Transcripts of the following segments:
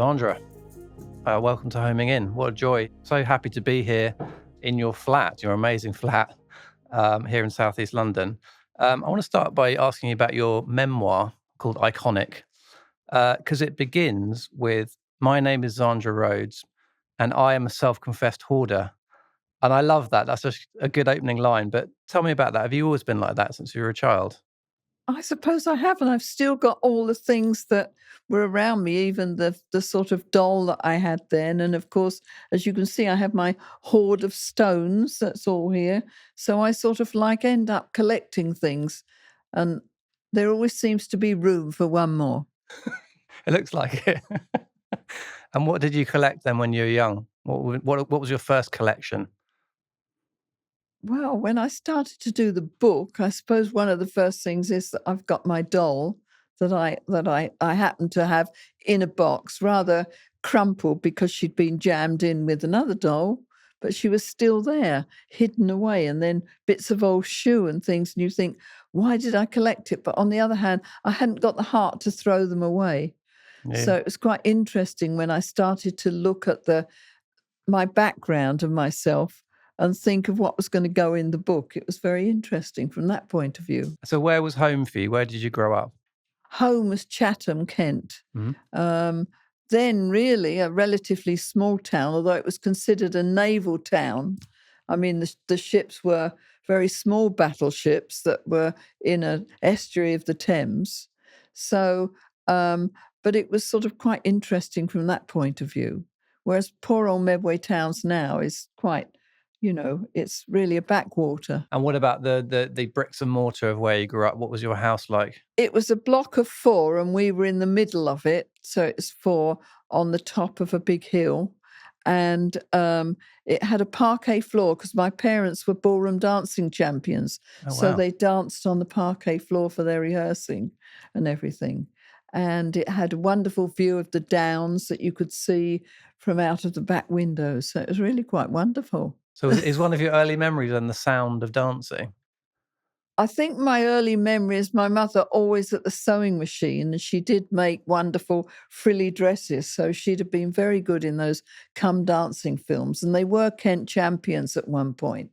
Zandra, welcome to Homing In. What a joy. So happy to be here in your flat, your amazing flat here in Southeast London. I want to start by asking you about your memoir called Iconic, because it begins with, "My name is Zandra Rhodes, and I am a self-confessed hoarder." And I love that. That's just a good opening line. But tell me about that. Have you always been like that since you were a child? I suppose I have, and I've still got all the things that were around me, even the sort of doll that I had then. And of course, as you can see, I have my hoard of stones. That's all here. So I sort of end up collecting things, and there always seems to be room for one more. It looks like it. And what did you collect then when you were young? What was your first collection? Well, when I started to do the book, I suppose one of the first things is that I've got my doll that I happen to have in a box, rather crumpled because she'd been jammed in with another doll, but she was still there, hidden away, and then bits of old shoe and things, and you think, why did I collect it? But on the other hand, I hadn't got the heart to throw them away. Yeah. So it was quite interesting when I started to look at my background of myself and think of what was going to go in the book. It was very interesting from that point of view. So where was home for you? Where did you grow up? Home was Chatham, Kent. Mhm. Then really a relatively small town, although it was considered a naval town. I mean, the ships were very small battleships that were in an estuary of the Thames. So, but it was sort of quite interesting from that point of view. Whereas poor old Medway Towns now is quite, it's really a backwater. And what about the bricks and mortar of where you grew up? What was your house like? It was a block of 4 and we were in the middle of it. So it's 4 on the top of a big hill. And it had a parquet floor because my parents were ballroom dancing champions. Oh, So wow. they danced on the parquet floor for their rehearsing and everything. And it had a wonderful view of the downs that you could see from out of the back window. So it was really quite wonderful. So is one of your early memories then the sound of dancing? I think my early memory is my mother always at the sewing machine, and she did make wonderful frilly dresses. So she'd have been very good in those Come Dancing films, and they were Kent champions at one point.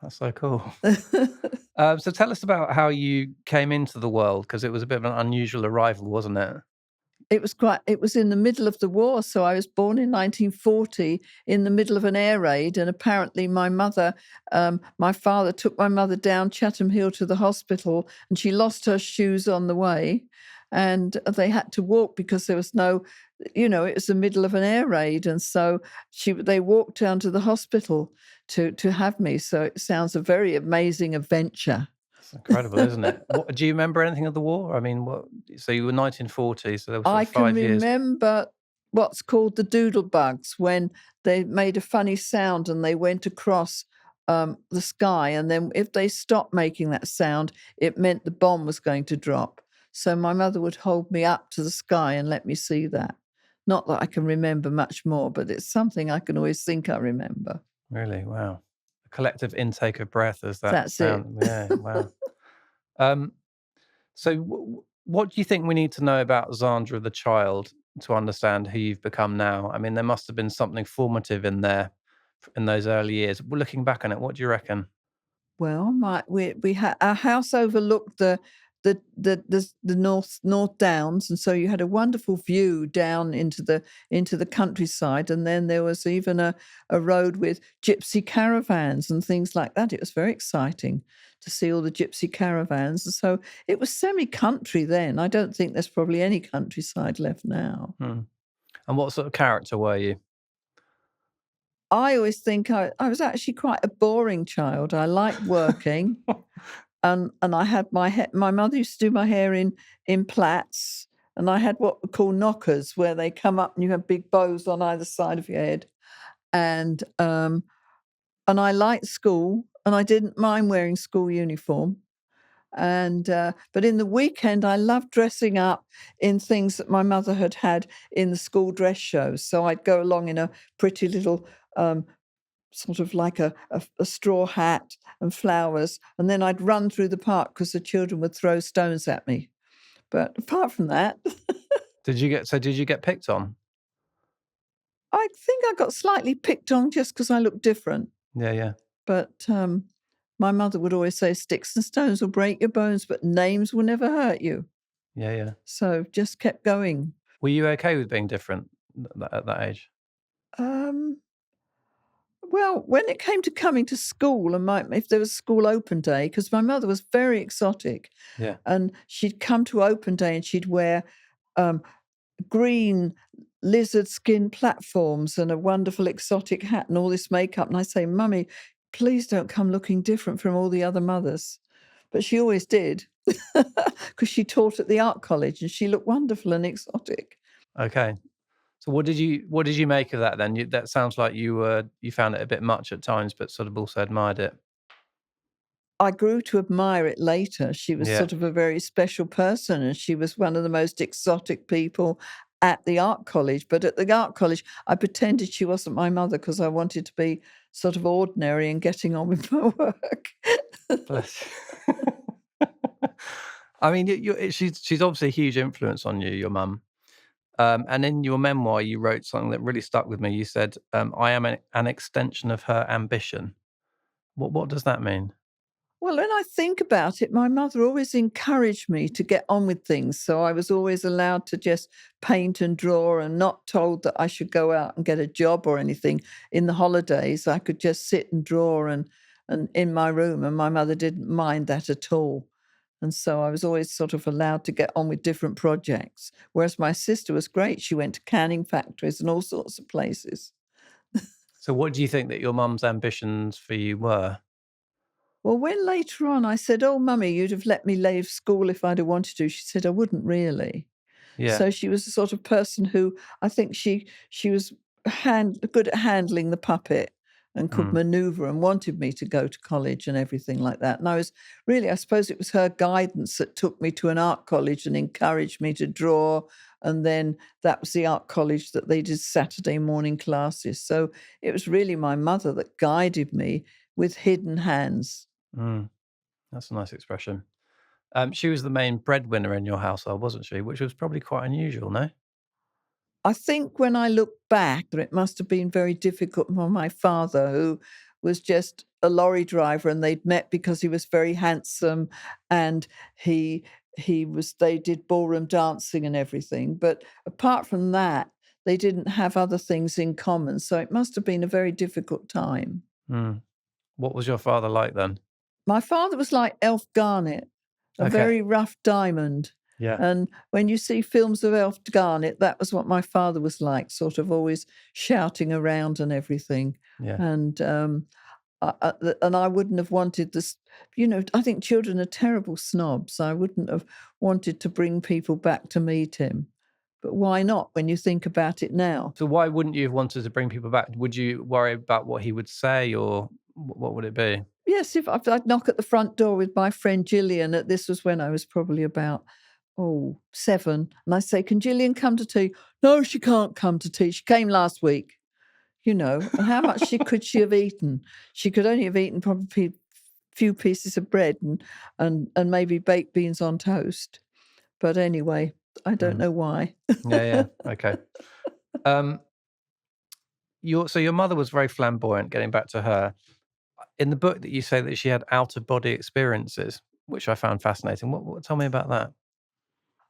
That's so cool. So tell us about how you came into the world, because it was a bit of an unusual arrival, wasn't it? It was in the middle of the war. So I was born in 1940 in the middle of an air raid. And apparently my father took my mother down Chatham Hill to the hospital and she lost her shoes on the way. And they had to walk because there was no, it was the middle of an air raid. And so they walked down to the hospital to have me. So it sounds a very amazing adventure. It's incredible, isn't it? Do you remember anything of the war? I mean, so you were 1940, so there was sort I of can 5 years. remember what's called the doodle bugs when they made a funny sound and they went across the sky. And then if they stopped making that sound, it meant the bomb was going to drop. So my mother would hold me up to the sky and let me see that. Not that I can remember much more, but it's something I can always think I remember. Really? Wow. A collective intake of breath as that That's it. sound. Yeah, wow. So what do you think we need to know about Zandra the child to understand who you've become now? I mean, there must have been something formative in there in those early years. Looking back on it, what do you reckon? Well, we had our house overlooked the North Downs, and so you had a wonderful view down into the countryside, and then there was even a road with gypsy caravans and things like that. It was very exciting to see all the gypsy caravans, and so it was semi-country then. I don't think there's probably any countryside left now. Hmm. And what sort of character were you? I always think I was actually quite a boring child. I liked working. And I had my mother used to do my hair in plaits, and I had what we call knockers, where they come up and you have big bows on either side of your head. And I liked school, and I didn't mind wearing school uniform. And but in the weekend, I loved dressing up in things that my mother had in the school dress shows. So I'd go along in a pretty little sort of like a straw hat and flowers, and then I'd run through the park because the children would throw stones at me. But apart from that, Did you get picked on? I think I got slightly picked on just because I looked different. Yeah, yeah. But my mother would always say, sticks and stones will break your bones, but names will never hurt you. Yeah, yeah. So just kept going. Were you okay with being different at that age? Um, well, when it came to coming to school and if there was school open day, because my mother was very exotic, Yeah. and she'd come to open day and she'd wear um, green lizard skin platforms and a wonderful exotic hat and all this makeup. And I say, Mummy, please don't come looking different from all the other mothers. But she always did, because she taught at the art college and she looked wonderful and exotic. Okay. So what did you make of that then? That sounds like you found it a bit much at times, but sort of also admired it. I grew to admire it later. She was Yeah. sort of a very special person, and she was one of the most exotic people at the art college. But at the art college, I pretended she wasn't my mother because I wanted to be sort of ordinary and getting on with my work. Bless you. I mean, she's obviously a huge influence on you, your mum. And in your memoir, you wrote something that really stuck with me. You said, "I am an extension of her ambition." What does that mean? Well, when I think about it, my mother always encouraged me to get on with things. So I was always allowed to just paint and draw and not told that I should go out and get a job or anything. In the holidays, I could just sit and draw and in my room, and my mother didn't mind that at all. And so I was always sort of allowed to get on with different projects. Whereas my sister was great. She went to canning factories and all sorts of places. So, what do you think that your mum's ambitions for you were? Well, when later on I said, "Oh, Mummy, you'd have let me leave school if I'd have wanted to," she said, "I wouldn't really." Yeah. So she was the sort of person who I think she was good at handling the puppet and could Mm. maneuver and wanted me to go to college and everything like that. And I was really, I suppose it was her guidance that took me to an art college and encouraged me to draw. And then that was the art college that they did Saturday morning classes. So it was really my mother that guided me with hidden hands. Mm. That's a nice expression. She was the main breadwinner in your household, wasn't she? Which was probably quite unusual, no? I think when I look back, that it must have been very difficult for my father, who was just a lorry driver, and they'd met because he was very handsome, and he they did ballroom dancing and everything. But apart from that, they didn't have other things in common. So it must have been a very difficult time. Mm. What was your father like then? My father was like Elf Garnet, a Okay. very rough diamond. Yeah. And when you see films of Elf Garnet, that was what my father was like, sort of always shouting around and everything. Yeah. And I wouldn't have wanted this. I think children are terrible snobs. I wouldn't have wanted to bring people back to meet him. But why not when you think about it now? So why wouldn't you have wanted to bring people back? Would you worry about what he would say, or what would it be? Yes, if I'd knock at the front door with my friend Gillian, this was when I was probably about, 7, and I say, "Can Gillian come to tea?" "No, she can't come to tea. She came last week." And how much could she have eaten? She could only have eaten probably a few pieces of bread and maybe baked beans on toast. But anyway, I don't Mm. know why. Yeah, yeah. Okay. Um, your mother was very flamboyant, getting back to her. In the book that you say that she had out of body experiences, which I found fascinating. Tell me about that?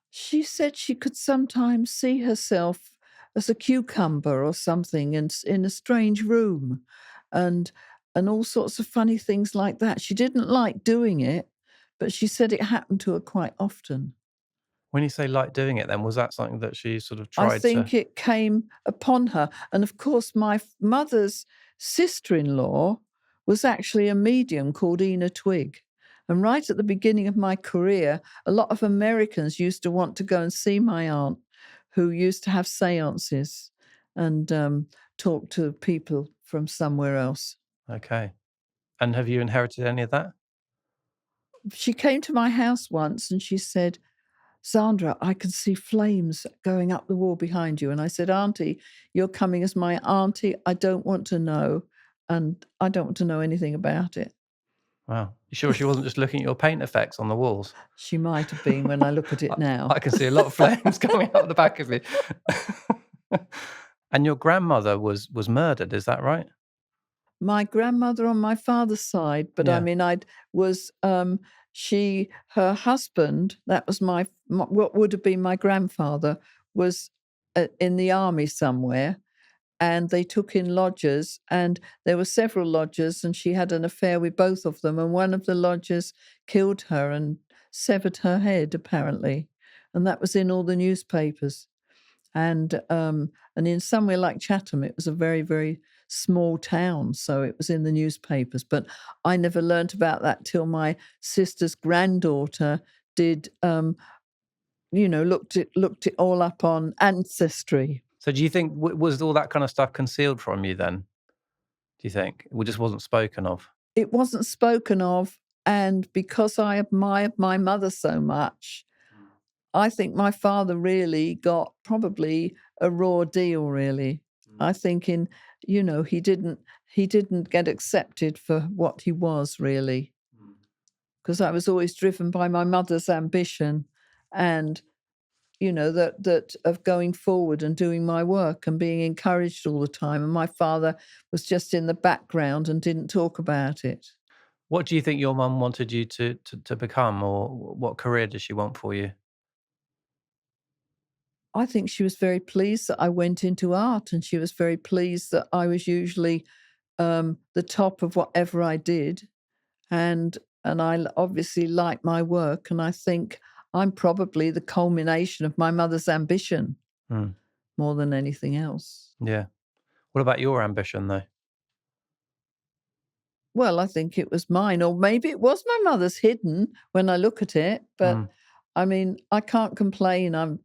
She said she could sometimes see herself as a cucumber or something in a strange room and and all sorts of funny things like that. She didn't like doing it, but she said it happened to her quite often. When you say like doing it then, was that something that she sort of I tried to think it came upon her. And of course, my mother's sister in law was actually a medium called Ena Twigg. And right at the beginning of my career, a lot of Americans used to want to go and see my aunt, who used to have seances and talk to people from somewhere else. Okay. And have you inherited any of that? She came to my house once and she said, "Zandra, I can see flames going up the wall behind you." And I said, "Auntie, you're coming as my auntie. I don't want to know. And I don't want to know anything about it." Wow. You sure she wasn't just looking at your paint effects on the walls? She might have been when I look at I it now. I can see a lot of flames coming out the back of you. And your grandmother was murdered, is that right? My grandmother on my father's side, but I Yeah. mean, her husband, that was what would have been my grandfather, was in the army somewhere, and they took in lodgers, and there were several lodgers, and she had an affair with both of them, and one of the lodgers killed her and severed her head, apparently, and that was in all the newspapers. And in somewhere like Chatham, it was a very, very small town, so it was in the newspapers. But I never learnt about that till my sister's granddaughter did. Looked it all up on Ancestry. So do you think was all that kind of stuff concealed from you then? Do you think? It just wasn't spoken of? It wasn't spoken of, and because I admired my mother so much, I think my father really got probably a raw deal, really. I think he didn't get accepted for what he was, really, because I was always driven by my mother's ambition and that of going forward and doing my work and being encouraged all the time, and my father was just in the background and didn't talk about it. What do you think your mum wanted you to become, or what career does she want for you? I think she was very pleased that I went into art, and she was very pleased that I was usually the top of whatever I did, and I obviously like my work, and I think I'm probably the culmination of my mother's ambition Mm, more than anything else. yeah. What about your ambition, though? Well, I think it was mine, or maybe it was my mother's hidden when I look at it. But Mm. I mean, I can't complain. I'm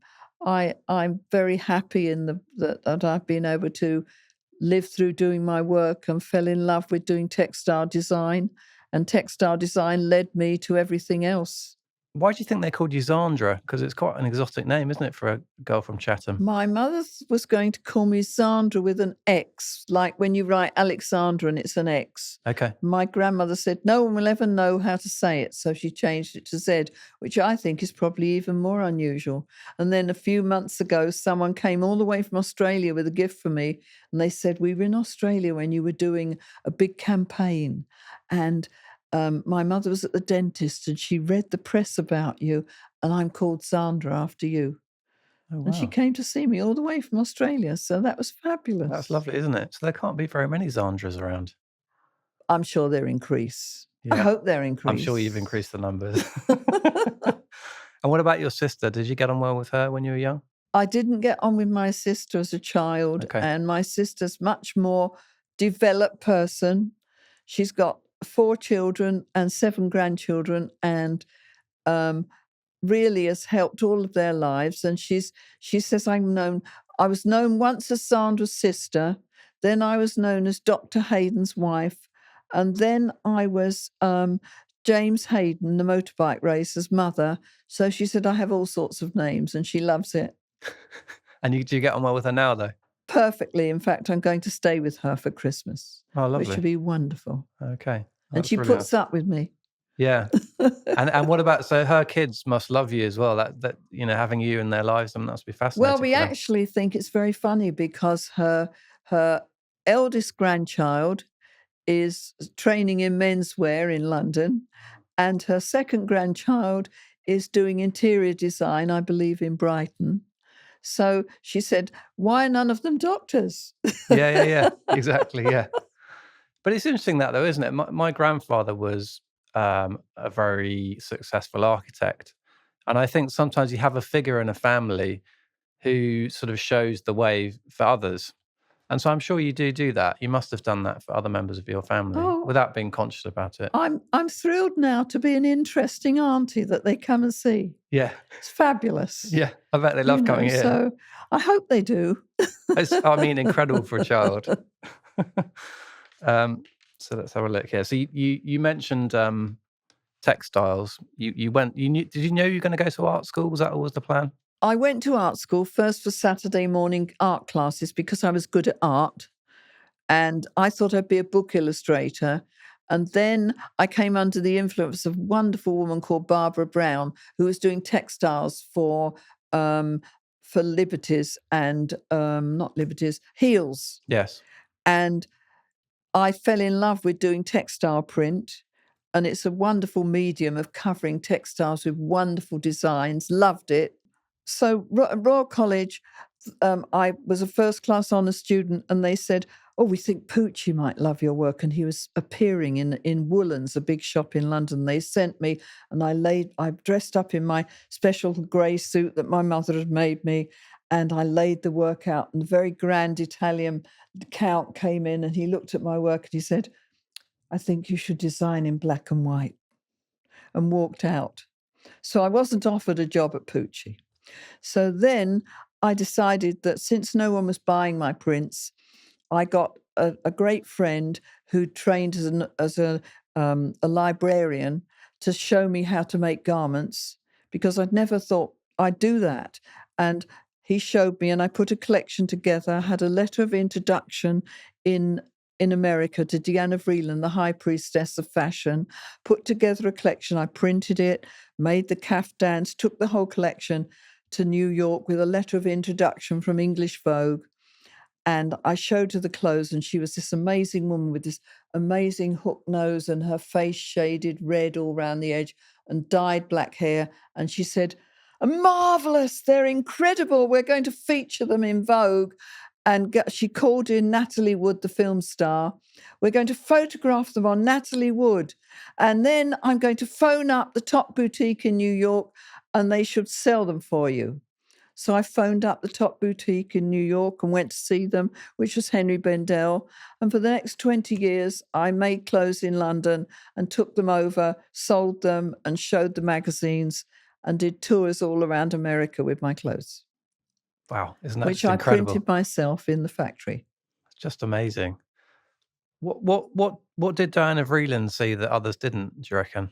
very happy in that I've been able to live through doing my work and fell in love with doing textile design, and textile design led me to everything else. Why do you think they called you Zandra? Because it's quite an exotic name, isn't it, for a girl from Chatham? My mother was going to call me Zandra with an X, like when you write Alexandra and it's an X. Okay. My grandmother said no one will ever know how to say it, so she changed it to Z, which I think is probably even more unusual. And then a few months ago, someone came all the way from Australia with a gift for me, and they said, we were in Australia when you were doing a big campaign, and my mother was at the dentist, and she read the press about you, and I'm called Zandra after you. Oh, And she wow. came to see me all the way from Australia, so that was That's fabulous. lovely, isn't it? So there can't be very many Zandras around. I'm sure they're increase. I Yeah. hope they're I'm sure you've increase. increased the numbers. And what about your sister? Did you get on well with her when you were young? I didn't get on with my sister as a child, Okay. and my sister's much more developed person. She's got 4 children and 7 grandchildren, and um, really has helped all of their lives. And she says, I was known once as Sandra's sister, then I was known as Dr. Hayden's wife, and then I was James Hayden, the motorbike racer's mother. So she said, I have all sorts of names, and she loves it And do you get on well with her now, though? perfectly. In fact, I'm going to stay with her for Christmas, Oh, which lovely. will be wonderful. Okay. And That's she really puts nice. up with me. Yeah. And what about, so her kids must love you as well. That having you in their lives, that must be Well, fascinating we for them. actually think it's very funny because her eldest grandchild is training in menswear in London, and her second grandchild is doing interior design, I believe, in Brighton. So she said, "Why are none of them doctors?" Yeah. Exactly. Yeah. But it's interesting that, though, isn't it? My grandfather was a very successful architect. And I think sometimes you have a figure in a family who sort of shows the way for others. And so I'm sure you do that. You must have done that for other members of your family Oh, without being conscious about it. I'm thrilled now to be an interesting auntie that they come and see. Yeah. It's fabulous, Yeah. I bet they love coming here. So I hope they do. Incredible for a child. So let's have a look here. So you mentioned textiles. Did you know you were going to go to art school? Was that always the plan? I went to art school first for Saturday morning art classes because I was good at art, and I thought I'd be a book illustrator. And then I came under the influence of a wonderful woman called Barbara Brown, who was doing textiles for for Liberties and not Liberties, Heels. Yes. And I fell in love with doing textile print, and it's a wonderful medium of covering textiles with wonderful designs. Loved it. So at Royal College, I was a first class honours student, and they said, "Oh, we think Pucci might love your work." And he was appearing in Woollands, a big shop in London. They sent me, and I dressed up in my special grey suit that my mother had made me, and I laid the work out. And the very grand Italian count came in, and he looked at my work and he said, "I think you should design in black and white," and walked out. So I wasn't offered a job at Pucci. So then I decided that since no one was buying my prints, I got a great friend who trained as a librarian to show me how to make garments, because I'd never thought I'd do that. And he showed me, and I put a collection together. I had a letter of introduction in America to Diana Vreeland, the high priestess of fashion, put together a collection. I printed it, made the caftans, took the whole collection to New York with a letter of introduction from English Vogue. And I showed her the clothes, and she was this amazing woman with this amazing hook nose and her face shaded red all round the edge and dyed black hair. And she said, "Marvelous, they're incredible. We're going to feature them in Vogue." And she called in Natalie Wood, the film star. "We're going to photograph them on Natalie Wood. And then I'm going to phone up the top boutique in New York, and they should sell them for you." So I phoned up the top boutique in New York and went to see them, which was Henry Bendel. And for the next 20 years, I made clothes in London and took them over, sold them and showed the magazines and did tours all around America with my clothes. Wow, isn't that which just I incredible? printed myself in the factory. It's just amazing. What did Diana Vreeland see that others didn't, do you reckon?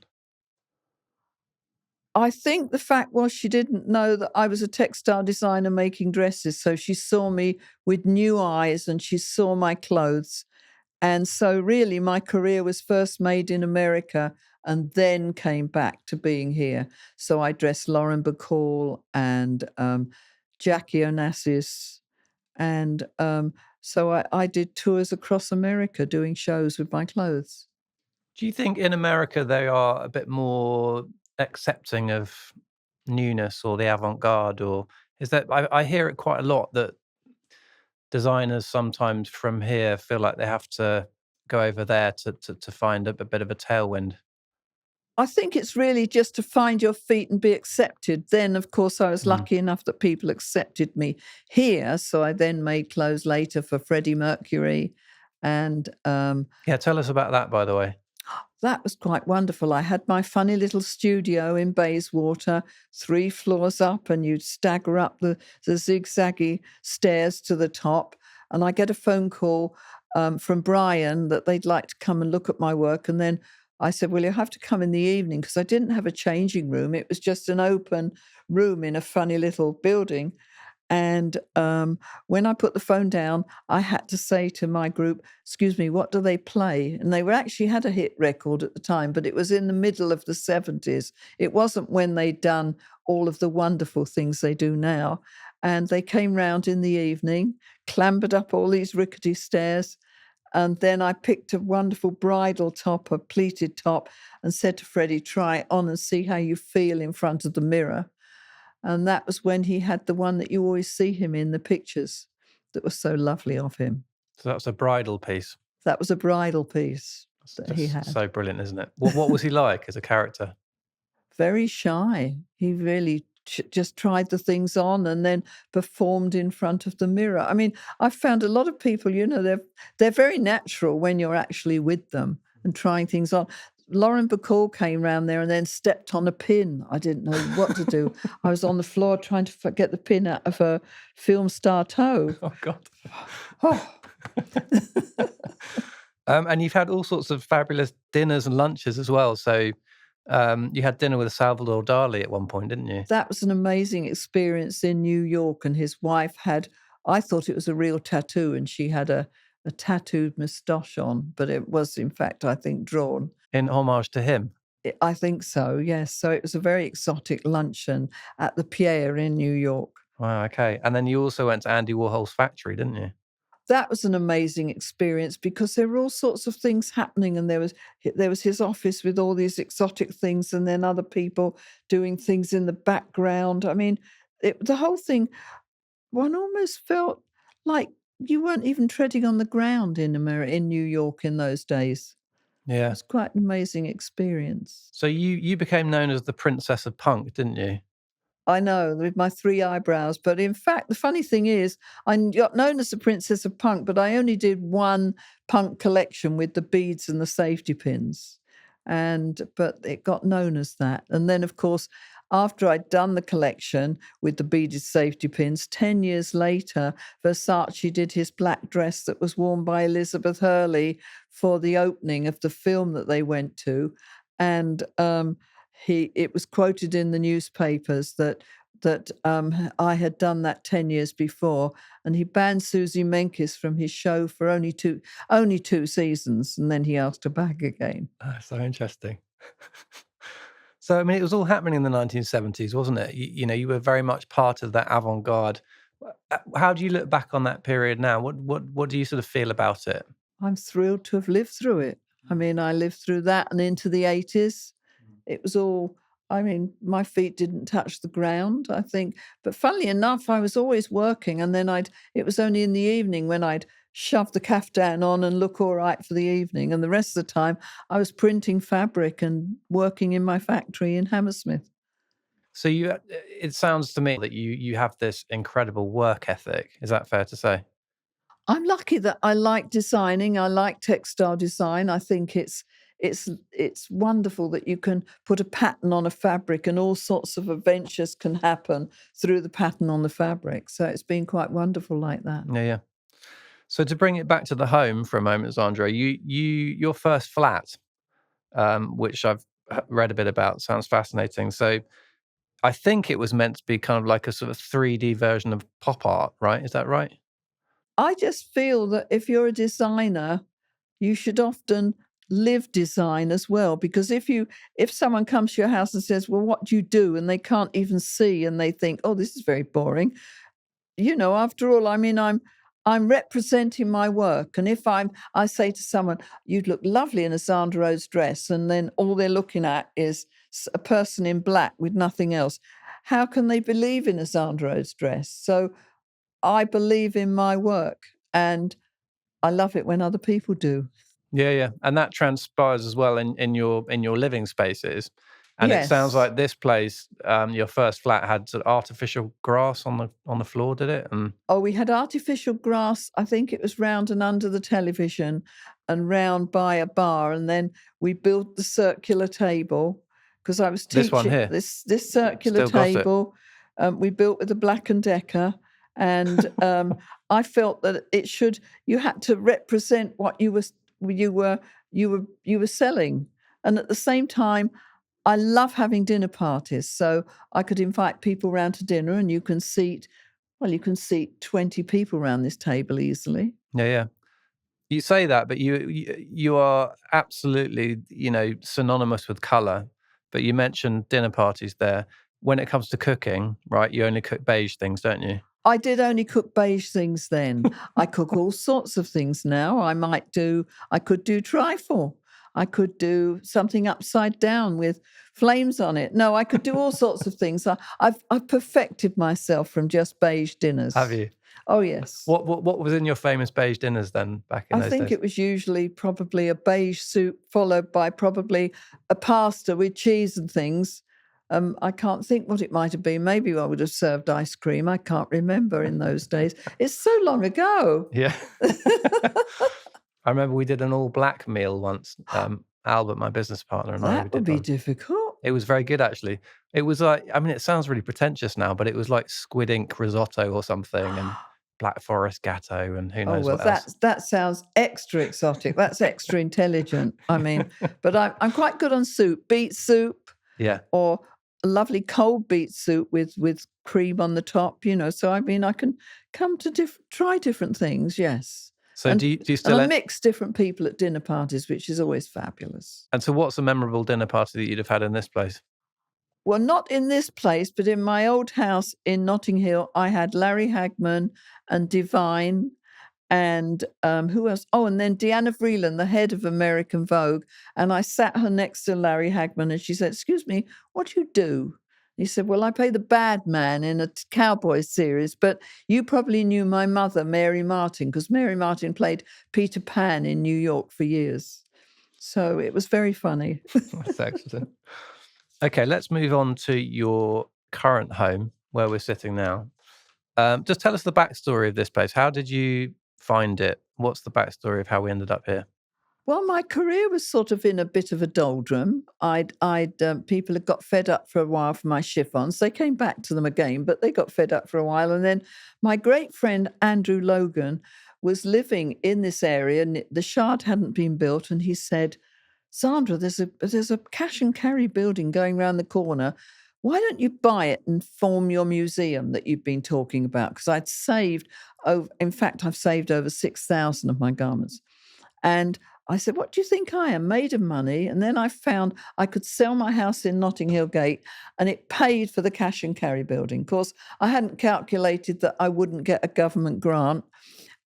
I think the fact was she didn't know that I was a textile designer making dresses, so she saw me with new eyes and she saw my clothes. And so really my career was first made in America and then came back to being here. So I dressed Lauren Bacall and Jackie Onassis. And so I did tours across America doing shows with my clothes. Do you think in America they are a bit more accepting of newness or the avant-garde, or is that I hear it quite a lot that designers sometimes from here feel like they have to go over there to find a bit of a tailwind? I think it's really just to find your feet and be accepted. Then, of course, I was lucky enough that people accepted me here. So I then made clothes later for Freddie Mercury. And Yeah, tell us about that, by the way. that was quite wonderful. I had my funny little studio in Bayswater, 3 floors up, and you'd stagger up the zigzaggy stairs to the top. And I get a phone call from Brian that they'd like to come and look at my work. And then I said, "Well, you'll have to come in the evening," because I didn't have a changing room. It was just an open room in a funny little building. And when I put the phone down, I had to say to my group, "Excuse me, what do they play?" And they were actually had a hit record at the time, but it was in the middle of the 70s. It wasn't when they'd done all of the wonderful things they do now. And they came round in the evening, clambered up all these rickety stairs, and then I picked a wonderful bridal top, a pleated top, and said to Freddie, "Try it on and see how you feel in front of the mirror." And that was when he had the one that you always see him in the pictures that was so lovely of him. So that's a bridal piece. That was a bridal piece It's that he just had. so brilliant, isn't it? What was he like as a character? Very shy. He really just tried the things on and then performed in front of the mirror. I mean, I've found a lot of people, they're very natural when you're actually with them and trying things on. Lauren Bacall came round there and then stepped on a pin. I didn't know what to do. I was on the floor trying to get the pin out of her film star toe. Oh, God. Oh. And you've had all sorts of fabulous dinners and lunches as well. So you had dinner with Salvador Dali at one point, didn't you? That was an amazing experience in New York, and his wife I thought it was a real tattoo, and she had a tattooed moustache on, but it was, in fact, I think, drawn. In homage to him. I think so, yes. So it was a very exotic luncheon at the Pierre in New York. Wow, okay. And then you also went to Andy Warhol's factory, didn't you? That was an amazing experience because there were all sorts of things happening, and there was his office with all these exotic things, and then other people doing things in the background. I mean, the whole thing, one almost felt like you weren't even treading on the ground in New York in those days. It Yeah. was quite an amazing experience. So you became known as the Princess of Punk, didn't you? I know, with my 3 eyebrows, but in fact, the funny thing is, I got known as the Princess of Punk, but I only did one punk collection with the beads and the safety pins, but it got known as that. And then, of course, after I'd done the collection with the beaded safety pins, 10 years later, Versace did his black dress that was worn by Elizabeth Hurley for the opening of the film that they went to, and, it was quoted in the newspapers that I had done that 10 years before, and he banned Susie Menkes from his show for only two seasons, and then he asked her back again. So interesting. So, I mean, it was all happening in the 1970s, wasn't it? You were very much part of that avant-garde. How do you look back on that period now? What do you sort of feel about it? I'm thrilled to have lived through it. I mean, I lived through that and into the 80s. It was all, I mean, my feet didn't touch the ground, I think. But funnily enough, I was always working, and then it was only in the evening when I'd shove the caftan on and look all right for the evening. And the rest of the time, I was printing fabric and working in my factory in Hammersmith. So it sounds to me that you have this incredible work ethic. Is that fair to say? I'm lucky that I like designing. I like textile design. I think it's wonderful that you can put a pattern on a fabric and all sorts of adventures can happen through the pattern on the fabric. So it's been quite wonderful like that. Yeah, yeah. So to bring it back to the home for a moment, Zandra, your first flat, which I've read a bit about, sounds fascinating. So I think it was meant to be kind of like a sort of 3D version of pop art, right? Is that right? I just feel that if you're a designer, you should often live design as well, because if someone comes to your house and says, well, what do you do, and they can't even see and they think, oh, this is very boring, after all, I mean, I'm representing my work. And if I say to someone, you'd look lovely in a Zandra Rhodes dress, and then all they're looking at is a person in black with nothing else, how can they believe in a Zandra Rhodes dress? So I believe in my work, and I love it when other people do. Yeah, yeah. And that transpires as well in your living spaces. And it sounds Yes. like this place, your first flat had sort of artificial grass on the floor, did it? And Oh, we had artificial grass. I think it was round and under the television and round by a bar. And then we built the circular table because I was this one teaching here, this circular still got it. table. We built with a Black and Decker. And I felt that you had to represent what you were selling. And at the same time, I love having dinner parties. So I could invite people round to dinner, and you can seat 20 people around this table easily. Yeah, yeah. You say that, but you are absolutely, synonymous with color. But you mentioned dinner parties there. When it comes to cooking, right, you only cook beige things, don't you? I did only cook beige things then. I cook all sorts of things now. I could do trifle. I could do something upside down with flames on it. No, I could do all sorts of things. I've perfected myself from just beige Have dinners. you? Oh, yes. What was in your famous beige dinners then back in I those think days? it was usually probably a beige soup followed by probably a pasta with cheese and things. I can't think what it might have been. Maybe I would have served ice cream. I can't remember in those days. It's so long ago. Yeah. I remember we did an all black meal once. Albert, my business partner, and I, we That would did be one. difficult. It was very good, actually. It was like, I mean, it sounds really pretentious now, but it was like squid ink risotto or something, and Black Forest gatto, and who Oh, knows well, what else. that sounds extra exotic. That's extra intelligent. I mean, but I'm quite good on soup, beet soup, Yeah. or a lovely cold beet soup with cream on the top. So I mean, I can come to try different things. Yes, So and do you and still? I mix different people at dinner parties, which is always fabulous. And so, what's a memorable dinner party that you'd have had in this place? Well, not in this place, but in my old house in Notting Hill, I had Larry Hagman and Divine and who else? Oh, and then Diana Vreeland, the head of American Vogue. And I sat her next to Larry Hagman and she said, "Excuse me, what do you do?" He said, "Well, I play the bad man in a cowboy series, but you probably knew my mother, Mary Martin, because Mary Martin played Peter Pan in New York for years." So it was very funny. That's excellent. Okay, let's move on to your current home where we're sitting now. Just tell us the backstory of this place. How did you find it? What's the backstory of how we ended up here? Well, my career was sort of in a bit of a doldrum. People had got fed up for a while for my chiffons. They came back to them again, but they got fed up for a while. And then my great friend Andrew Logan was living in this area, and the Shard hadn't been built. And he said, "Zandra, there's a cash and carry building going round the corner. Why don't you buy it and form your museum that you've been talking about?" Because I'd saved in fact, I've saved over 6,000 of my garments. And I said, "What do you think I am? Made of money." And then I found I could sell my house in Notting Hill Gate and it paid for the cash and carry building. Of course, I hadn't calculated that I wouldn't get a government grant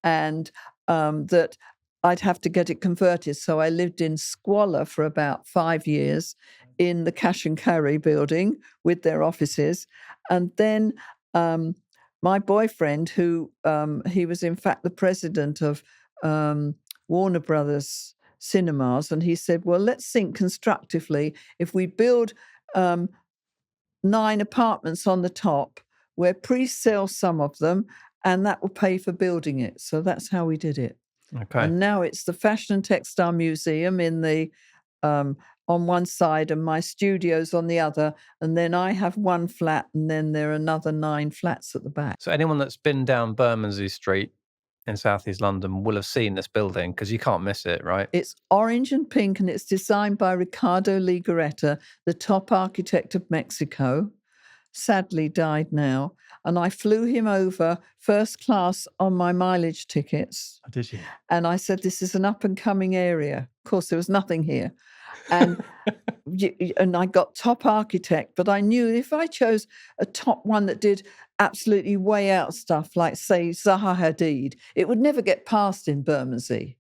and that I'd have to get it converted. So I lived in squalor for about 5 years in the cash and carry building with their offices. And then my boyfriend, who he was in fact the president of Warner Brothers Cinemas, and he said, "Well, let's think constructively. If we build 9 apartments on the top, we'll pre-sell some of them, and that will pay for building it." So that's how we did it. Okay. And now it's the Fashion and Textile Museum in the on one side and my studio's on the other. And then I have one flat, and then there are another 9 flats at the back. So anyone that's been down Bermondsey Street in Southeast London will have seen this building because you can't miss it, right? It's orange and pink, and it's designed by Ricardo Legarreta, the top architect of Mexico. Sadly died now. And I flew him over first class on my mileage tickets. Oh, did you? And I said, "This is an up and coming area." Of course, there was nothing here. And and I got top architect, but I knew if I chose a top one that did absolutely way out stuff, like say Zaha Hadid, it would never get past in Bermondsey.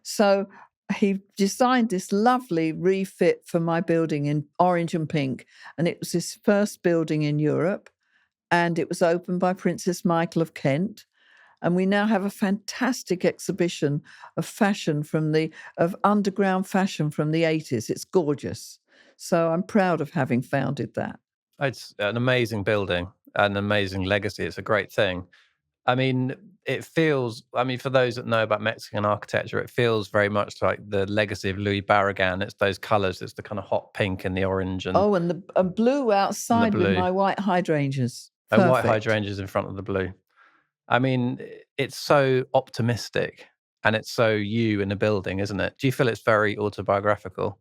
So he designed this lovely refit for my building in orange and pink, and it was his first building in Europe, and it was opened by Princess Michael of Kent. And we now have a fantastic exhibition of fashion of underground fashion from the 80s. It's gorgeous. So I'm proud of having founded that. It's an amazing building, an amazing legacy. It's a great thing. I mean, for those that know about Mexican architecture, it feels very much like the legacy of Louis Barragan. It's those colours. It's the kind of hot pink and the orange and And blue outside with blue. my white hydrangeas. And white Perfect. hydrangeas in front of the blue. I mean, it's so optimistic and it's so you in the building, isn't it? Do you feel it's very autobiographical?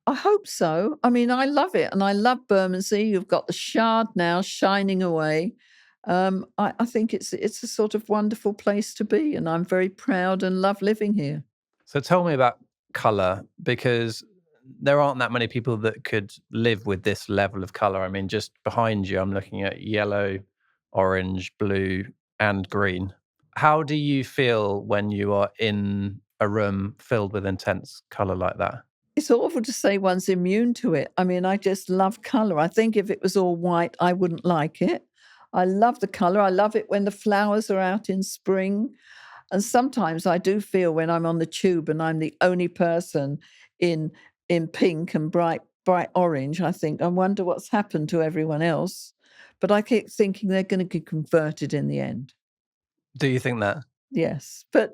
I hope so. I mean, I love it, and I love Bermondsey. You've got the Shard now shining away. I think it's a sort of wonderful place to be, and I'm very proud and love living here. So tell me about colour, because there aren't that many people that could live with this level of colour. I mean, just behind you, I'm looking at yellow, orange, blue, and green. How do you feel when you are in a room filled with intense colour like that? It's awful to say one's immune to it. I mean, I just love colour. I think if it was all white, I wouldn't like it. I love the colour. I love it when the flowers are out in spring. And sometimes I do feel when I'm on the tube and I'm the only person in pink and bright orange, I think, I wonder what's happened to everyone else. But I keep thinking they're going to get converted in the end. Do you think that? Yes, but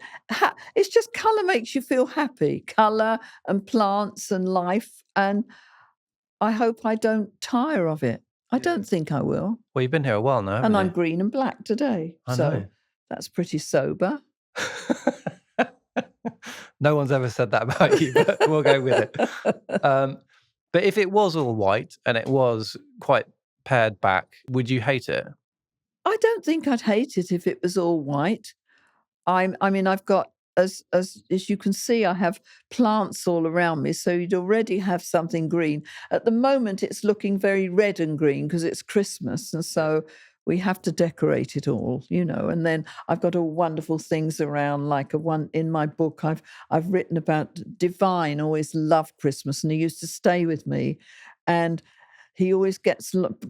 it's just colour makes you feel happy. Colour and plants and life, and I hope I don't tire of it. I don't think I will. Well, you've been here a while now, haven't And you? I'm green and black today, I so know. that's pretty sober. No one's ever said that about you, but we'll go with it. But if it was all white and it was quite pared back, would you hate it? I don't think I'd hate it if it was all white. I mean, I've got as you can see, I have plants all around me, so you'd already have something green. At the moment, it's looking very red and green because it's Christmas, and so we have to decorate it all, And then I've got all wonderful things around, like one in my book. I've written about Divine. Always loved Christmas, and he used to stay with me, and he always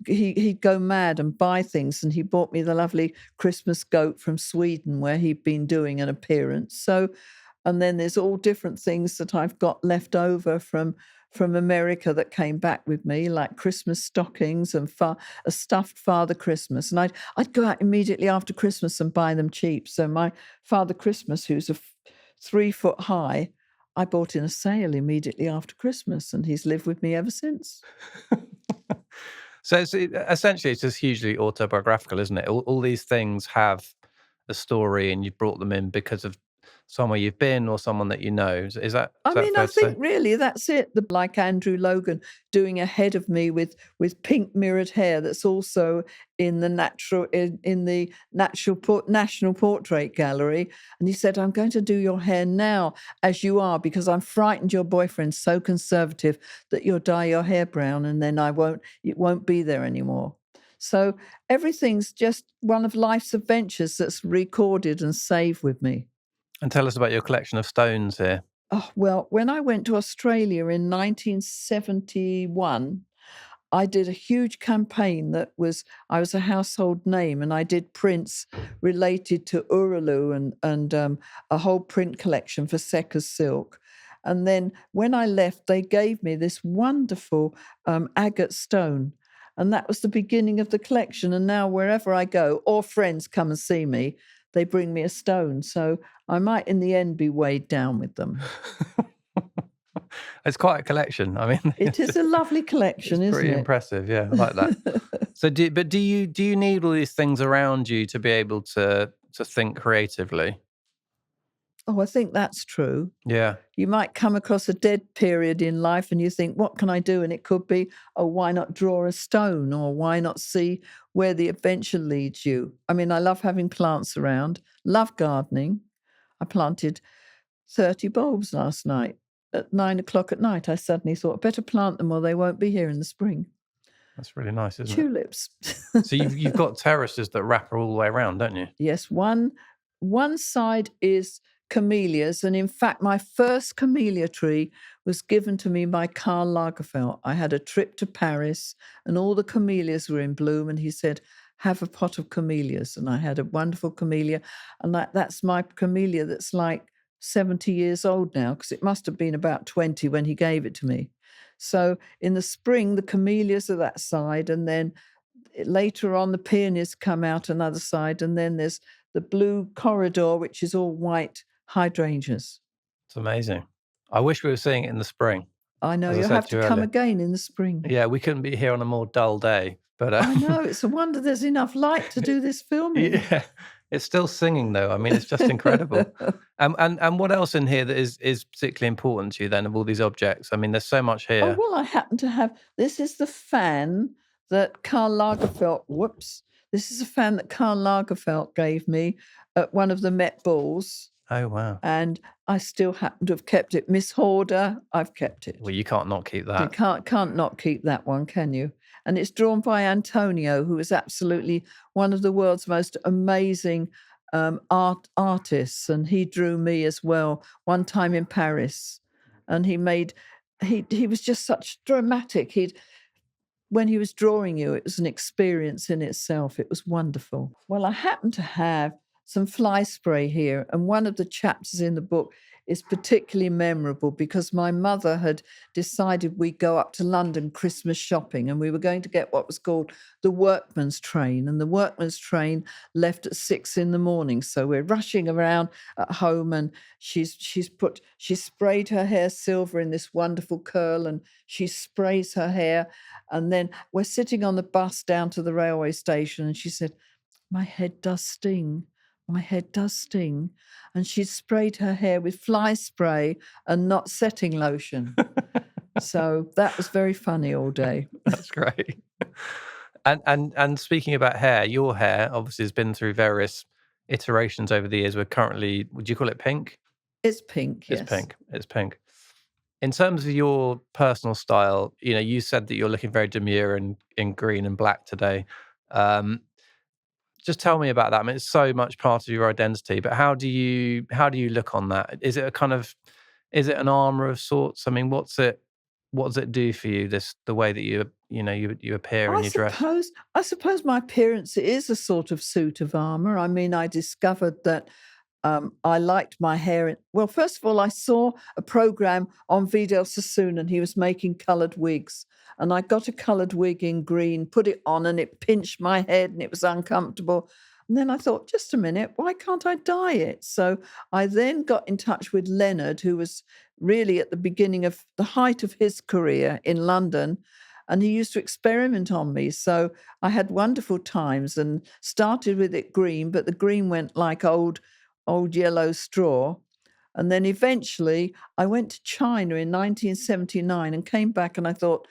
he'd go mad and buy things, and he bought me the lovely Christmas goat from Sweden where he'd been doing an appearance. So, and then there's all different things that I've got left over from America that came back with me, like Christmas stockings and a stuffed Father Christmas. And I'd go out immediately after Christmas and buy them cheap. So my Father Christmas, who's 3 foot high, I bought in a sale immediately after Christmas, and he's lived with me ever since. So essentially, it's just hugely autobiographical, isn't it? All these things have a story, and you've brought them in because of somewhere you've been or someone that you know. Is that I fair to think say? really that's it. Like Andrew Logan doing ahead of me with pink mirrored hair. That's also in the National Portrait Gallery. And he said, "I'm going to do your hair now as you are because I'm frightened your boyfriend's so conservative that you'll dye your hair brown, and then it won't be there anymore." So everything's just one of life's adventures that's recorded and saved with me. And tell us about your collection of stones here. Oh, well, when I went to Australia in 1971, I did a huge campaign I was a household name, and I did prints related to Urulu and a whole print collection for Seca's Silk. And then when I left, they gave me this wonderful agate stone. And that was the beginning of the collection. And now wherever I go, or friends come and see me, they bring me a stone. So I might in the end be weighed down with them. It's quite a collection. I mean, It is a lovely collection, isn't it? It's pretty impressive. Yeah, I like that. So, do you need all these things around you to be able to think creatively? Oh, I think that's true. Yeah. You might come across a dead period in life and you think, what can I do? And it could be, oh, why not draw a stone, or why not see where the adventure leads you? I mean, I love having plants around, love gardening. I planted 30 bulbs last night at 9 o'clock at night. I suddenly thought, better plant them or they won't be here in the spring. That's really nice, isn't Tulips. it? So you've got terraces that wrap all the way around, don't you? Yes, one side is camellias, and in fact, my first camellia tree was given to me by Karl Lagerfeld. I had a trip to Paris, and all the camellias were in bloom, and he said, "Have a pot of camellias," and I had a wonderful camellia, and that's my camellia that's like 70 years old now, because it must have been about 20 when he gave it to me. So in the spring, the camellias are that side, and then later on, the peonies come out another side, and then there's the blue corridor, which is all white hydrangeas. It's amazing. I wish we were seeing it in the spring. I know, As I you'll said have to to you come earlier. again in the spring. Yeah, we couldn't be here on a more dull day, but I know, it's a wonder there's enough light to do this filming. yeah, it's still singing though. I mean, it's just incredible. And what else in here that is particularly important to you then of all these objects? I mean, there's so much Oh, here. well, I happen to have, this is the fan that Karl Lagerfeld, this is a fan that Karl Lagerfeld gave me at one of the Met Balls. Oh wow. And I still happen to have kept it. Miss Hoarder, I've kept it. Well, you can't not keep You that. can't not keep that one, can you? And it's drawn by Antonio, who is absolutely one of the world's most amazing artists. And he drew me as well one time in Paris. And he was just such dramatic. When he was drawing you, it was an experience in itself. It was wonderful. Well, I happen to have some fly spray here, and one of the chapters in the book is particularly memorable because my mother had decided we'd go up to London Christmas shopping, and we were going to get what was called the workman's train, and the workman's train left at 6 a.m. So we're rushing around at home, and she sprayed her hair silver in this wonderful curl, and she sprays her hair, and then we're sitting on the bus down to the railway station, and she said, "My head does sting. My head does sting." And she'd sprayed her hair with fly spray and not setting lotion. So that was very funny all day. That's great. And speaking about hair, your hair obviously has been through various iterations over the years. We're currently, would you call it pink? It's pink, yes. It's pink. It's pink. In terms of your personal style, you said that you're looking very demure in green and black today. Just tell me about that. I mean, it's so much part of your identity, but how do you look on that? Is it is it an armor of sorts? I mean, what does it do for you, the way that you appear and you dress? I suppose my appearance is a sort of suit of armor. I mean, I discovered that I liked my hair. Well, first of all, I saw a program on Vidal Sassoon, and he was making coloured wigs. And I got a coloured wig in green, put it on, and it pinched my head, and it was uncomfortable. And then I thought, just a minute, why can't I dye it? So I then got in touch with Leonard, who was really at the beginning of the height of his career in London. And he used to experiment on me. So I had wonderful times and started with it green, but the green went like old yellow straw. And then eventually I went to China in 1979 and came back and I thought,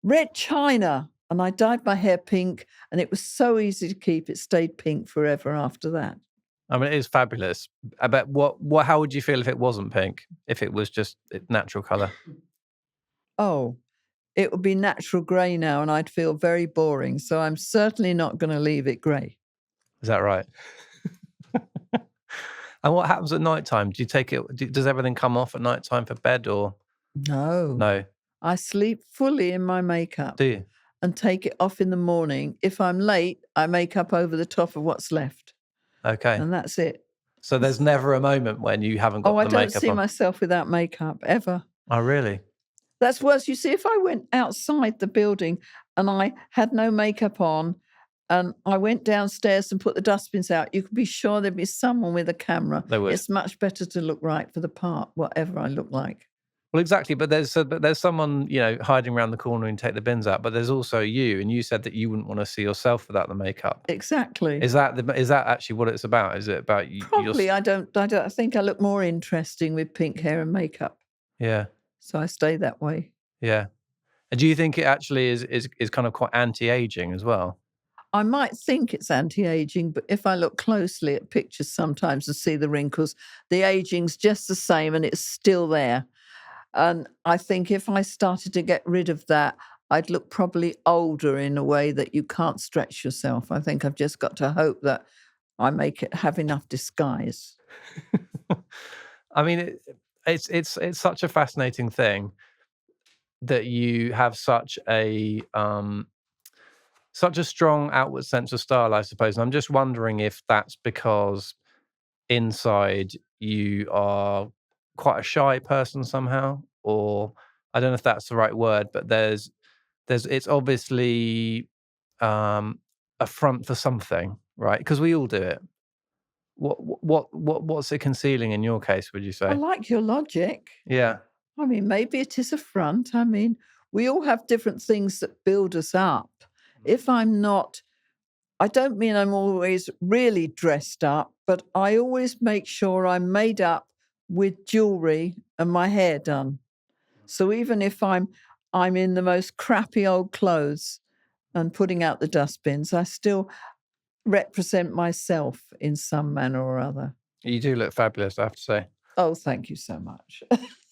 red China. And I dyed my hair pink, and it was so easy to keep. It stayed pink forever after that. I mean, it is fabulous. I bet how would you feel if it wasn't pink? If it was just natural colour? Oh, it would be natural grey now, and I'd feel very boring. So I'm certainly not going to leave it grey. Is that right? And what happens at night time? Do you take it? Does everything come off at night time for bed, or No? No, I sleep fully in my makeup. do you? And take it off in the morning. If I'm late, I make up over the top of what's left. Okay. And that's it. So there's never a moment when you haven't got the makeup on? I don't see myself without makeup, ever. Oh, really? That's worse. You see, if I went outside the building and I had no makeup on and I went downstairs and put the dustbins out, you could be sure there'd be someone with a camera. There would. It's much better to look right for the part, whatever I look like. Well, exactly. But there's someone, hiding around the corner and take the bins out. But there's also you, and you said that you wouldn't want to see yourself without the makeup. Exactly. Is that actually what it's about? Is it about you? Probably. I think I look more interesting with pink hair and makeup. Yeah. So I stay that way. Yeah. And do you think it actually is kind of quite anti-aging as well? I might think it's anti-aging, but if I look closely at pictures sometimes and see the wrinkles, the aging's just the same and it's still there. And I think if I started to get rid of that, I'd look probably older in a way that you can't stretch yourself. I think I've just got to hope that I have enough disguise. I mean, it's such a fascinating thing that you have such a strong outward sense of style, I suppose. And I'm just wondering if that's because inside you are quite a shy person somehow, or I don't know if that's the right word, but it's obviously a front for something, right? Because we all do it. What's it concealing in your case, would you say? I like your logic. Yeah. I mean, maybe it is a front. I mean, we all have different things that build us up. If I'm not, I don't mean I'm always really dressed up, but I always make sure I'm made up with jewelry and my hair done. So even if I'm in the most crappy old clothes and putting out the dustbins, I still represent myself in some manner or other. You do look fabulous, I have to say. Oh, thank you so much.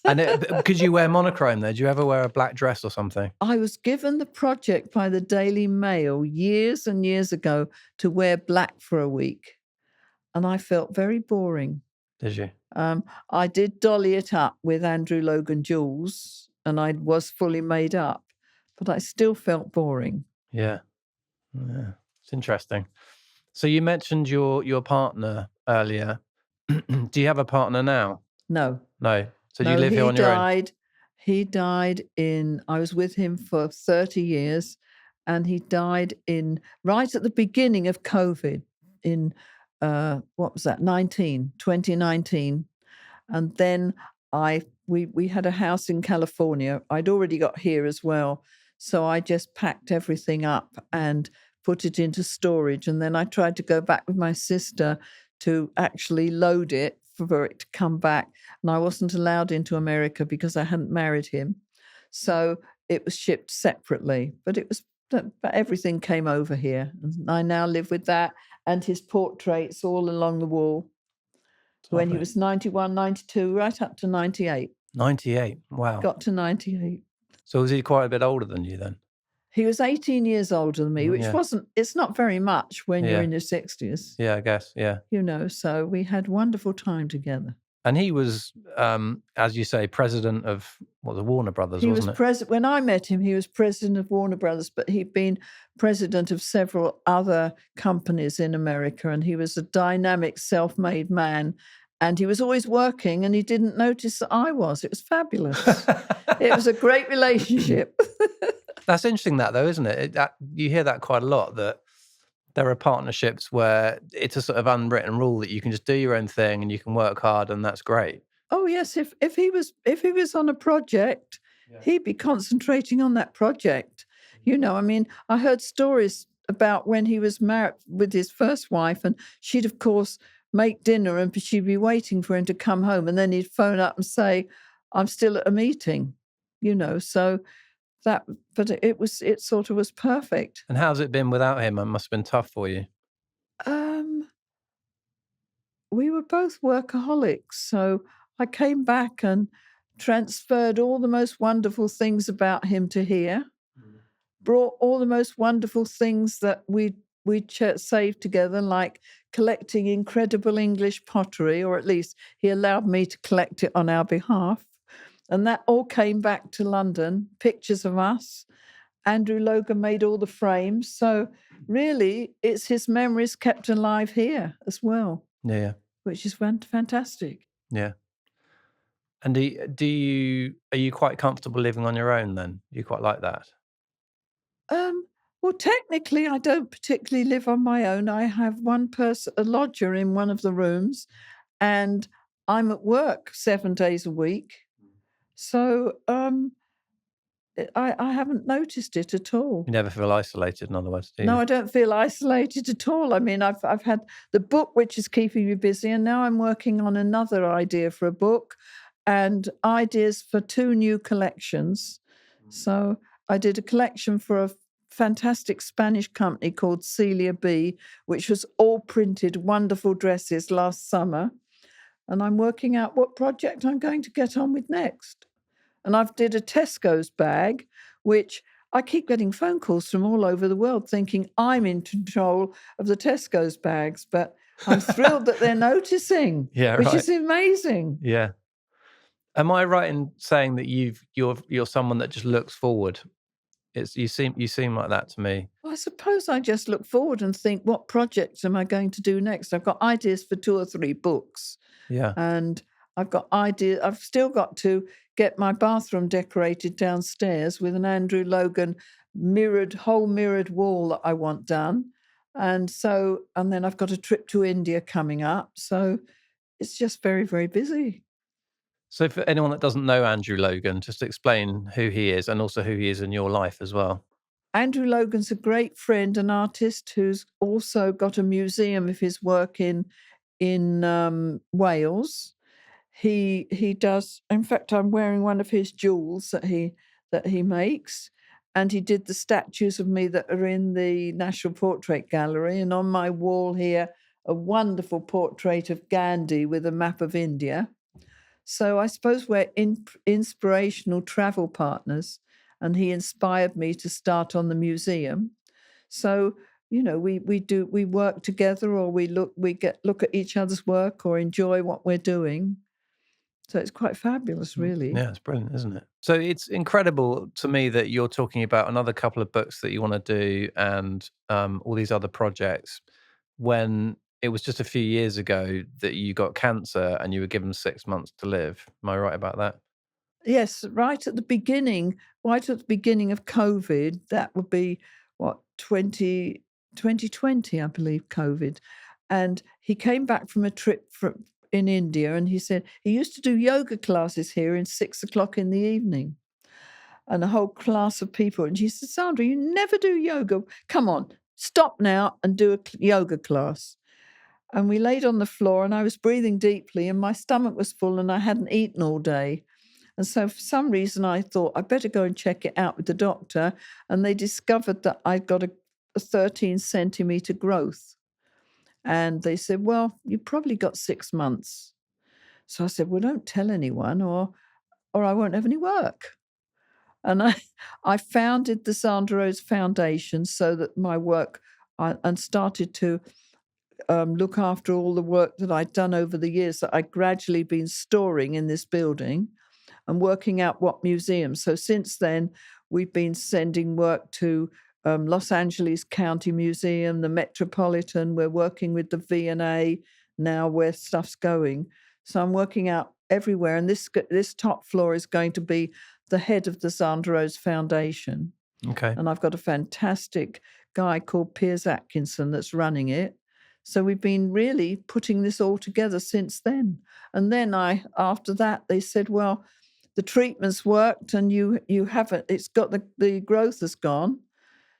And could you wear monochrome there? Do you ever wear a black dress or something? I was given the project by the Daily Mail years and years ago to wear black for a week. And I felt very boring. Did you? I did dolly it up with Andrew Logan jewels, and I was fully made up, but I still felt boring. Yeah. It's interesting. So you mentioned your partner earlier. Do you have a partner now? No. So do you live here on your own? He died I was with him for 30 years, and he died right at the beginning of COVID in, what was that, 2019. And then we had a house in California. I'd already got here as well. So I just packed everything up and put it into storage. And then I tried to go back with my sister to actually load it for it to come back. And I wasn't allowed into America because I hadn't married him. So it was shipped separately. But everything came over here. And I now live with that and his portraits all along the wall. when he Lovely. was 91, 92, right up to 98. 98. Wow. Got to 98. So was he quite a bit older than you then? He was 18 years older than me, which Yeah. it's not very much when you're Yeah. in your 60s, Yeah, I guess. Yeah. so we had wonderful time together. And he was, as you say, president of the Warner Brothers, He wasn't was it? president when I met him. He was president of Warner Brothers, but he'd been president of several other companies in America, and he was a dynamic, self-made man. And he was always working, and he didn't notice that I was. It was fabulous. It was a great relationship. That's interesting, that though, isn't it? You hear that quite a lot, that there are partnerships where it's a sort of unwritten rule that you can just do your own thing and you can work hard, and that's great. Oh yes, if he was on a project, he'd be concentrating on that project. I mean, I heard stories about when he was married with his first wife, and she'd of course make dinner and she'd be waiting for him to come home, and then he'd phone up and say, "I'm still at a meeting," So it sort of was perfect. And how's it been without him? It must have been tough for you. Um, we were both workaholics, so I came back and transferred all the most wonderful things about him to here, brought all the most wonderful things that we'd saved together, like collecting incredible English pottery, or at least he allowed me to collect it on our behalf. And that all came back to London, pictures of us. Andrew Logan made all the frames. So really, it's his memories kept alive here as well. Yeah. Which is fantastic. Yeah. And are you quite comfortable living on your own then? Do you quite like that? Well, technically, I don't particularly live on my own. I have one person, a lodger in one of the rooms, and I'm at work 7 days a week. So I haven't noticed it at all. You never feel isolated, in other words, do you? No, I don't feel isolated at all. I mean, I've had the book, which is keeping me busy, and now I'm working on another idea for a book and ideas for 2 new collections. So I did a collection for a fantastic Spanish company called Celia B, which was all printed wonderful dresses last summer. And I'm working out what project I'm going to get on with next. And I've did a Tesco's bag, which I keep getting phone calls from all over the world thinking I'm in control of the Tesco's bags, but I'm thrilled that they're noticing, which is amazing. Yeah. Am I right in saying that you're someone that just looks forward? You seem like that to me. Well, I suppose I just look forward and think, what projects am I going to do next? I've got ideas for 2 or 3 books. Yeah. And I've got ideas. I've still got to get my bathroom decorated downstairs with an Andrew Logan whole mirrored wall that I want done. And then I've got a trip to India coming up. So it's just very, very busy. So for anyone that doesn't know Andrew Logan, just explain who he is and also who he is in your life as well. Andrew Logan's a great friend, an artist who's also got a museum of his work in Wales. He does. In fact, I'm wearing one of his jewels that he makes, and he did the statues of me that are in the National Portrait Gallery. And on my wall here, a wonderful portrait of Gandhi with a map of India. So I suppose we're inspirational travel partners, and he inspired me to start on the museum. So we work together, or we look at each other's work, or enjoy what we're doing. So it's quite fabulous, really. Yeah, it's brilliant, isn't it? So it's incredible to me that you're talking about another couple of books that you want to do and all these other projects when it was just a few years ago that you got cancer and you were given 6 months to live. Am I right about that? Yes, right at the beginning of COVID, that would be, 2020, I believe, COVID. And he came back from a trip in India, and he said he used to do yoga classes here in 6:00 in the evening, and a whole class of people. And she said, "Sandra, you never do yoga. Come on, stop now and do a yoga class." And we laid on the floor, and I was breathing deeply, and my stomach was full, and I hadn't eaten all day. And so for some reason, I thought I'd better go and check it out with the doctor. And they discovered that I'd got a 13 centimetre growth. And they said, "Well, you probably got 6 months." So I said, well, don't tell anyone or I won't have any work. And I founded the Zandra Rhodes Foundation so that my work, and started to look after all the work that I'd done over the years that I'd gradually been storing in this building and working out what museums. So since then, we've been sending work to Los Angeles County Museum, the Metropolitan. We're working with the V&A now where stuff's going. So I'm working out everywhere. And this top floor is going to be the head of the Zandra Rhodes Foundation. Okay. And I've got a fantastic guy called Piers Atkinson that's running it. So we've been really putting this all together since then. And then after that, they said, well, the treatment's worked and you haven't, it's got the growth has gone.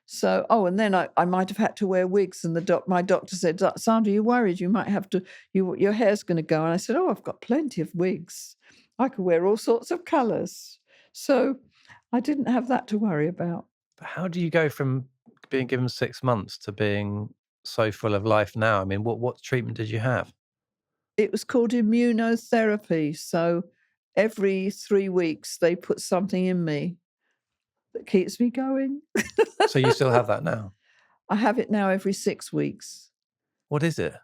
So, and then I might have had to wear wigs. And my doctor said, Sandra, you worried you might have to, your hair's going to go. And I said, I've got plenty of wigs. I could wear all sorts of colours. So I didn't have that to worry about. But how do you go from being given 6 months to being so full of life now? I mean, what treatment did you have? It was called immunotherapy. So every 3 weeks, they put something in me that keeps me going. So you still have that now? I have it now every 6 weeks. What is it?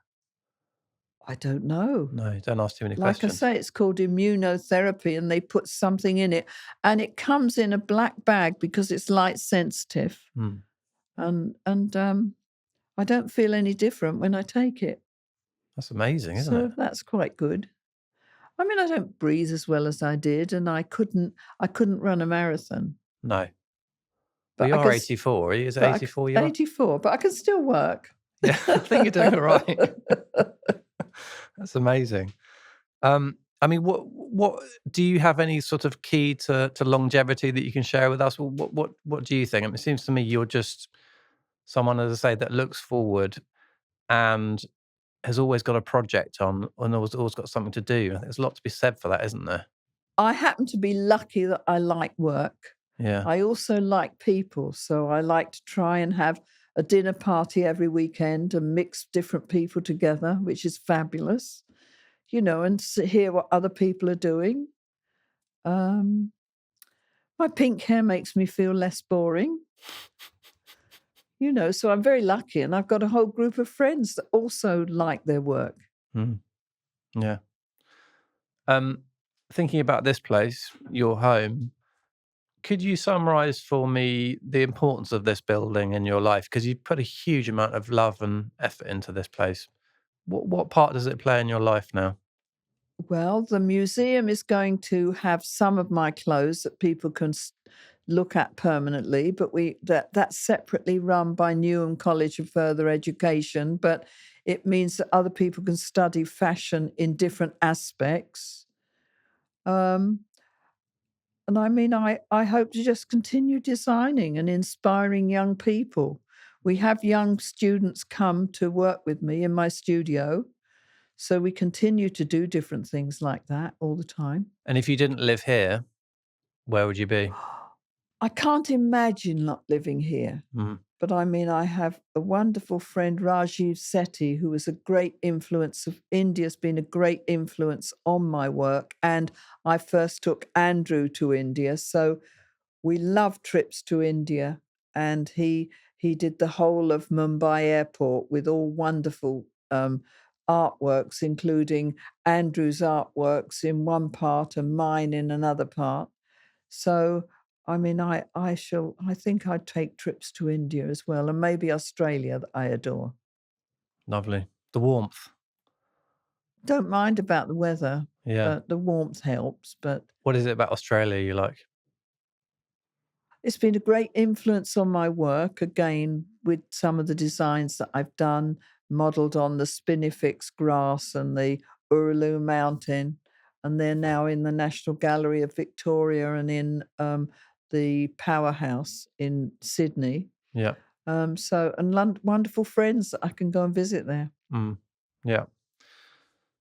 I don't know. No, don't ask too many Like questions. I say, it's called immunotherapy, and they put something in it. And it comes in a black bag because it's light sensitive. And I don't feel any different when I take it. That's amazing, isn't it? So that's quite good. I mean, I don't breathe as well as I did, and I couldn't run a marathon. No. But you are 84. Is it 84 you are? 84, but I can still work. Yeah, I think you're doing all right. That's amazing. I mean, what do you have any sort of key to longevity that you can share with us? What do you think? I mean, it seems to me you're just someone, as I say, that looks forward and has always got a project on and always got something to do. I think there's a lot to be said for that, isn't there? I happen to be lucky that I like work. Yeah. I also like people. So I like to try and have a dinner party every weekend and mix different people together, which is fabulous, and hear what other people are doing. My pink hair makes me feel less boring. So I'm very lucky, and I've got a whole group of friends that also like their work. Yeah. Thinking about this place, your home, could you summarize for me the importance of this building in your life? Because you put a huge amount of love and effort into this place. What part does it play in your life now? Well, the museum is going to have some of my clothes that people can look at permanently, but that's separately run by Newham College of Further Education, but it means that other people can study fashion in different aspects. And I mean, I hope to just continue designing and inspiring young people. We have young students come to work with me in my studio. So we continue to do different things like that all the time. And if you didn't live here, where would you be? I can't imagine not living here. But I mean, I have a wonderful friend, Rajiv Sethi, who was a great influence India's been a great influence on my work. And I first took Andrew to India. So we love trips to India. And he did the whole of Mumbai airport with all wonderful artworks, including Andrew's artworks in one part and mine in another part. So, I mean, I think I'd take trips to India as well, and maybe Australia that I adore. Lovely. The warmth. Don't mind about the weather. Yeah. The warmth helps, but... What is it about Australia you like? It's been a great influence on my work, again, with some of the designs that I've done, modelled on the spinifex grass and the Urulu Mountain. And they're now in the National Gallery of Victoria and in the Powerhouse in Sydney. Yeah. And wonderful friends that I can go and visit there. Yeah.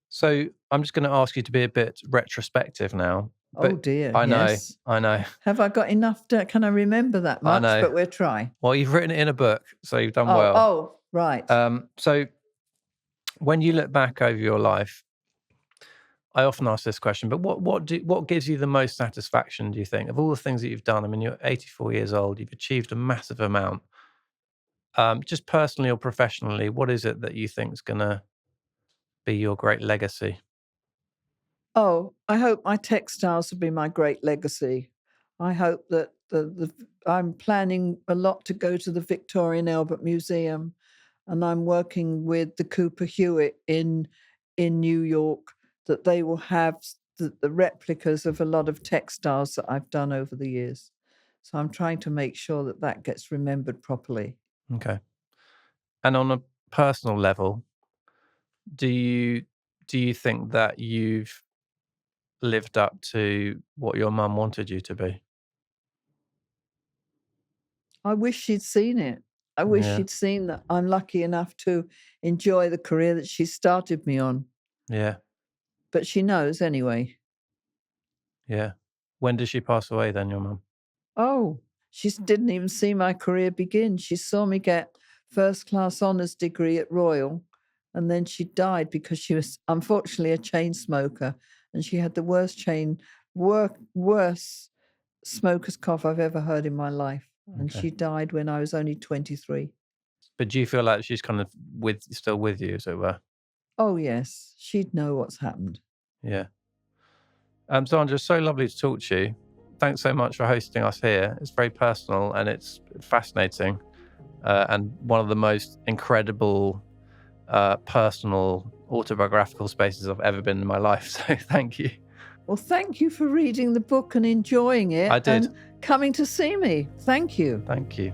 So I'm just going to ask you to be a bit retrospective now. Oh dear, I know, yes. I know. Have I got enough? Can I remember that much? I know. But we'll try. Well, you've written it in a book, so you've done well. Oh, right. So when you look back over your life, I often ask this question, but what gives you the most satisfaction, do you think, of all the things that you've done? I mean, you're 84 years old, you've achieved a massive amount. Just personally or professionally, what is it that you think is going to be your great legacy? Oh, I hope my textiles will be my great legacy. I hope that I'm planning a lot to go to the Victoria and Albert Museum, and I'm working with the Cooper Hewitt in New York, that they will have the replicas of a lot of textiles that I've done over the years. So I'm trying to make sure that that gets remembered properly. Okay. And on a personal level, do you think that you've lived up to what your mum wanted you to be? I wish she'd seen it. I wish Yeah, she'd seen that I'm lucky enough to enjoy the career that she started me on. yeah, But she knows anyway. yeah. When did she pass away then, your mum? Oh, she didn't even see my career begin. She saw me get first class honours degree at Royal, and then she died because she was unfortunately a chain smoker, and she had the worst smoker's cough I've ever heard in my life. And Okay. she died when I was only 23. But do you feel like she's kind of still with you, as it were? Oh yes, she'd know what's happened. Yeah. Sandra, so lovely to talk to you. Thanks so much for hosting us here. It's very personal and it's fascinating, and one of the most incredible, personal, autobiographical spaces I've ever been in my life. So thank you. Well, thank you for reading the book and enjoying it I did. and coming to see me. Thank you. Thank you.